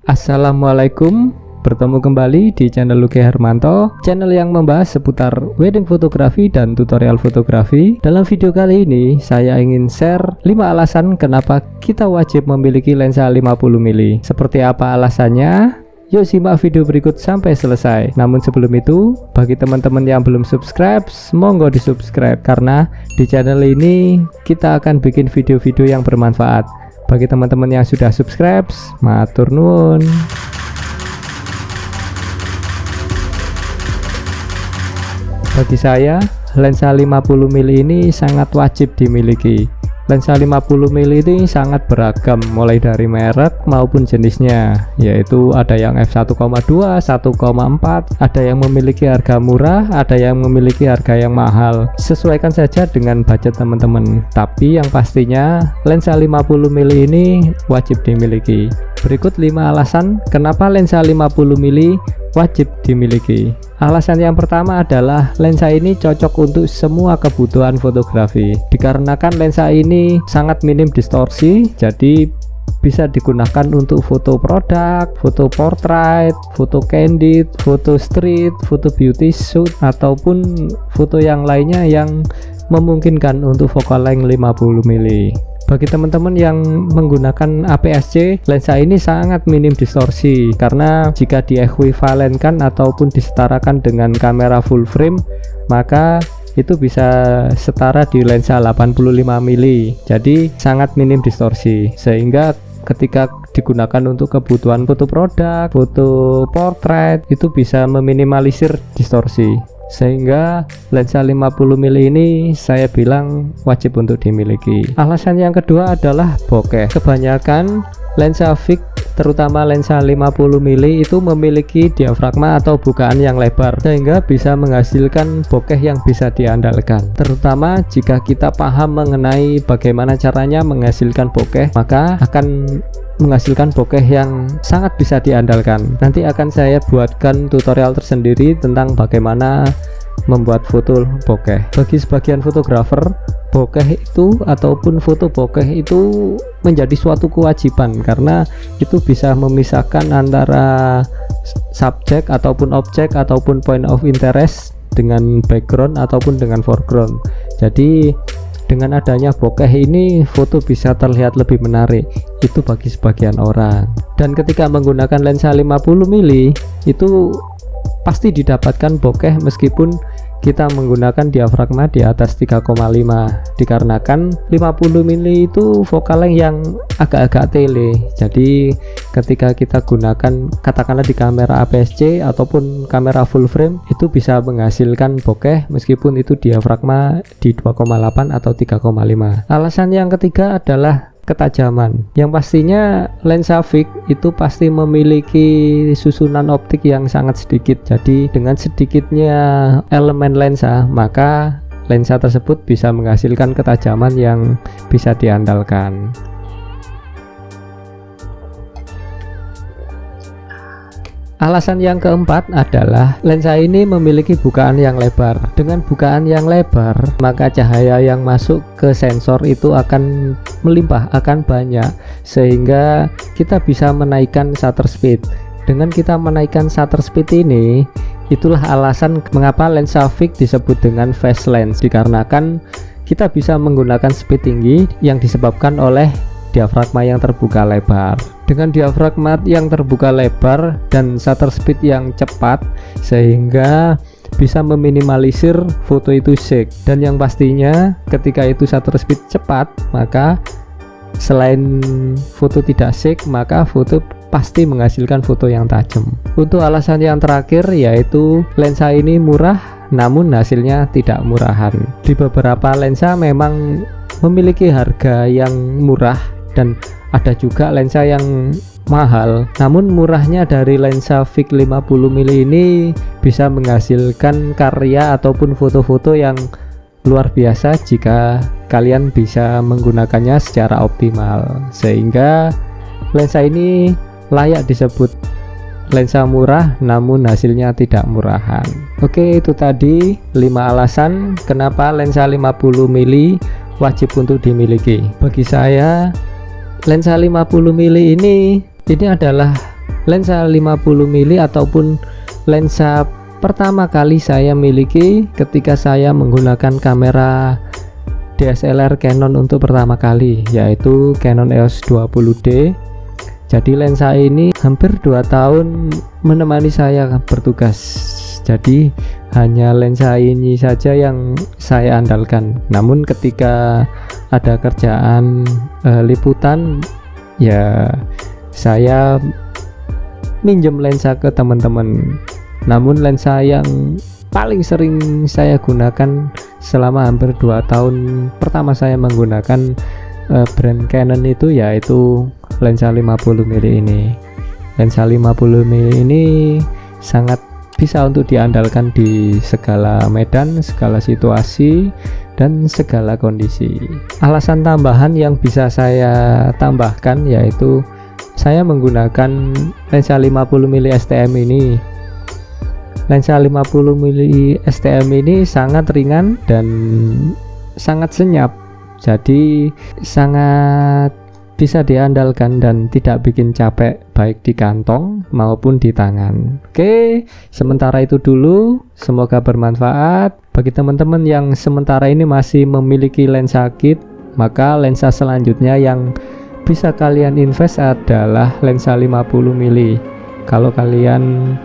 Assalamualaikum, bertemu kembali di channel Luki Hermanto, channel yang membahas seputar wedding fotografi dan tutorial fotografi. Dalam video kali ini saya ingin share 5 alasan kenapa kita wajib memiliki lensa 50mm. Seperti apa alasannya? Yuk simak video berikut sampai selesai. Namun sebelum itu, bagi teman-teman yang belum subscribe, monggo di subscribe, karena di channel ini kita akan bikin video-video yang bermanfaat. Bagi teman-teman yang sudah subscribe, matur nuwun. Bagi saya, lensa 50mm ini sangat wajib dimiliki. Lensa 50mm ini sangat beragam, mulai dari merek maupun jenisnya, yaitu ada yang f1,2, 1,4, ada yang memiliki harga murah, ada yang memiliki harga yang mahal. Sesuaikan saja dengan budget teman-teman, tapi yang pastinya lensa 50mm ini wajib dimiliki. Berikut 5 alasan kenapa lensa 50mm wajib dimiliki. Alasan yang pertama adalah lensa ini cocok untuk semua kebutuhan fotografi. Dikarenakan lensa ini sangat minim distorsi, jadi bisa digunakan untuk foto produk, foto portrait, foto candid, foto street, foto beauty shoot, ataupun foto yang lainnya yang memungkinkan untuk focal length 50mm. Bagi teman-teman yang menggunakan APS-C, lensa ini sangat minim distorsi, karena jika diekuivalenkan ataupun disetarakan dengan kamera full frame, maka itu bisa setara di lensa 85mm. Jadi sangat minim distorsi, sehingga ketika digunakan untuk kebutuhan foto produk, foto portrait, itu bisa meminimalisir distorsi. Sehingga lensa 50mm ini saya bilang wajib untuk dimiliki. Alasan yang kedua adalah bokeh. Kebanyakan lensa fix, terutama lensa 50mm itu memiliki diafragma atau bukaan yang lebar, sehingga bisa menghasilkan bokeh yang bisa diandalkan. Terutama jika kita paham mengenai bagaimana caranya menghasilkan bokeh, maka akan menghasilkan bokeh yang sangat bisa diandalkan. Nanti akan saya buatkan tutorial tersendiri tentang bagaimana membuat foto bokeh. Bagi sebagian fotografer, bokeh itu ataupun foto bokeh itu menjadi suatu kewajiban, karena itu bisa memisahkan antara subjek ataupun objek ataupun point of interest dengan background ataupun dengan foreground. Jadi dengan adanya bokeh ini, foto bisa terlihat lebih menarik. Itu bagi sebagian orang. Dan ketika menggunakan lensa 50mm, itu pasti didapatkan bokeh meskipun kita menggunakan diafragma di atas 3,5, dikarenakan 50mm itu focal length yang agak-agak tele. Jadi ketika kita gunakan katakanlah di kamera APS-C ataupun kamera full frame, itu bisa menghasilkan bokeh meskipun itu diafragma di 2,8 atau 3,5. Alasan yang ketiga adalah ketajaman. Yang pastinya lensa fix itu pasti memiliki susunan optik yang sangat sedikit. Jadi dengan sedikitnya elemen lensa, maka lensa tersebut bisa menghasilkan ketajaman yang bisa diandalkan. Alasan yang keempat adalah lensa ini memiliki bukaan yang lebar. Dengan bukaan yang lebar, maka cahaya yang masuk ke sensor itu akan melimpah, akan banyak, sehingga kita bisa menaikkan shutter speed. Dengan kita menaikkan shutter speed ini, itulah alasan mengapa lensa fix disebut dengan fast lens, dikarenakan kita bisa menggunakan speed tinggi yang disebabkan oleh diafragma yang terbuka lebar. Dengan diafragma yang terbuka lebar dan shutter speed yang cepat, sehingga bisa meminimalisir foto itu shake. Dan yang pastinya ketika itu shutter speed cepat, maka selain foto tidak shake, maka foto pasti menghasilkan foto yang tajam. Untuk alasan yang terakhir, yaitu lensa ini murah namun hasilnya tidak murahan. Di beberapa lensa memang memiliki harga yang murah dan ada juga lensa yang mahal, namun murahnya dari lensa fix 50mm ini bisa menghasilkan karya ataupun foto-foto yang luar biasa jika kalian bisa menggunakannya secara optimal, sehingga lensa ini layak disebut lensa murah namun hasilnya tidak murahan. Oke, itu tadi 5 alasan kenapa lensa 50mm wajib untuk dimiliki. Bagi saya, lensa 50mm ini adalah lensa 50 mili ataupun lensa pertama kali saya miliki ketika saya menggunakan kamera DSLR Canon untuk pertama kali, yaitu Canon EOS 20D. Jadi lensa ini hampir 2 tahun menemani saya bertugas. Jadi hanya lensa ini saja yang saya andalkan. Namun ketika ada kerjaan liputan, ya saya minjem lensa ke teman-teman. Namun lensa yang paling sering saya gunakan selama hampir 2 tahun pertama saya menggunakan brand Canon itu, yaitu lensa 50 mili ini. Lensa 50 mili ini sangat bisa untuk diandalkan di segala medan, segala situasi, dan segala kondisi. Alasan tambahan yang bisa saya tambahkan yaitu saya menggunakan lensa 50 mili STM ini. Lensa 50 mili STM ini sangat ringan dan sangat senyap, jadi sangat bisa diandalkan dan tidak bikin capek baik di kantong maupun di tangan. Oke, sementara itu dulu, semoga bermanfaat. Bagi teman-teman yang sementara ini masih memiliki lensa kit, maka lensa selanjutnya yang bisa kalian invest adalah lensa 50 mili. Kalau kalian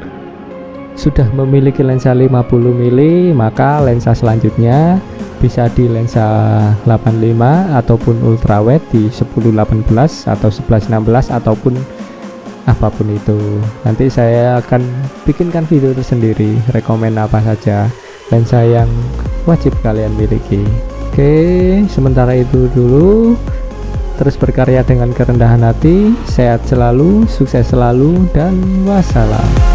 sudah memiliki lensa 50 mili, maka lensa selanjutnya bisa di lensa 85 ataupun ultrawide di 10-18 atau 11-16 ataupun apapun itu. Nanti saya akan bikinkan video tersendiri rekomen apa saja lensa yang wajib kalian miliki. Oke, sementara itu dulu. Terus berkarya dengan kerendahan hati, sehat selalu, sukses selalu, dan wassalam.